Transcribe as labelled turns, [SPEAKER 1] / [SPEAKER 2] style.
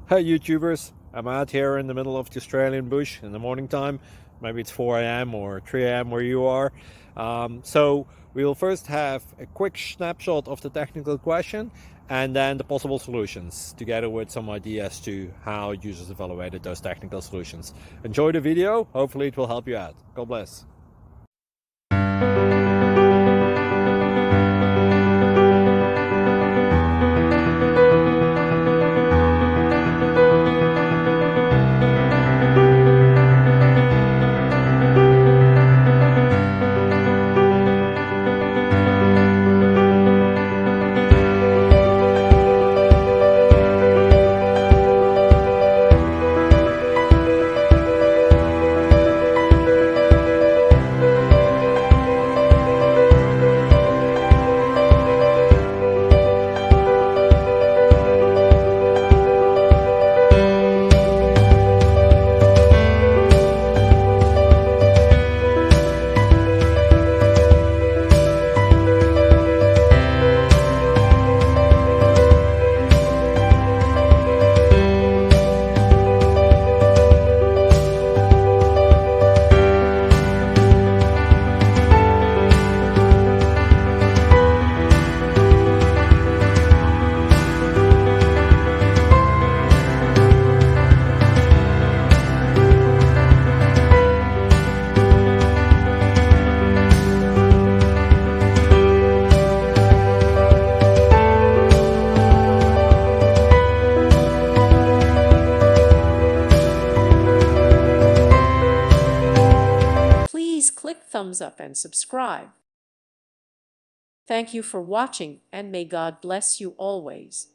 [SPEAKER 1] Hey YouTubers, I'm out here in the middle of the Australian bush in the morning time. Maybe it's 4 a.m. or 3 a.m. where you are. So we will first have a quick snapshot of the technical question and then the possible solutions, together with some ideas to how users evaluated those technical solutions. Enjoy the video, hopefully it will help you out. God bless.
[SPEAKER 2] Please click thumbs up and subscribe. Thank you for watching, and may God bless you always.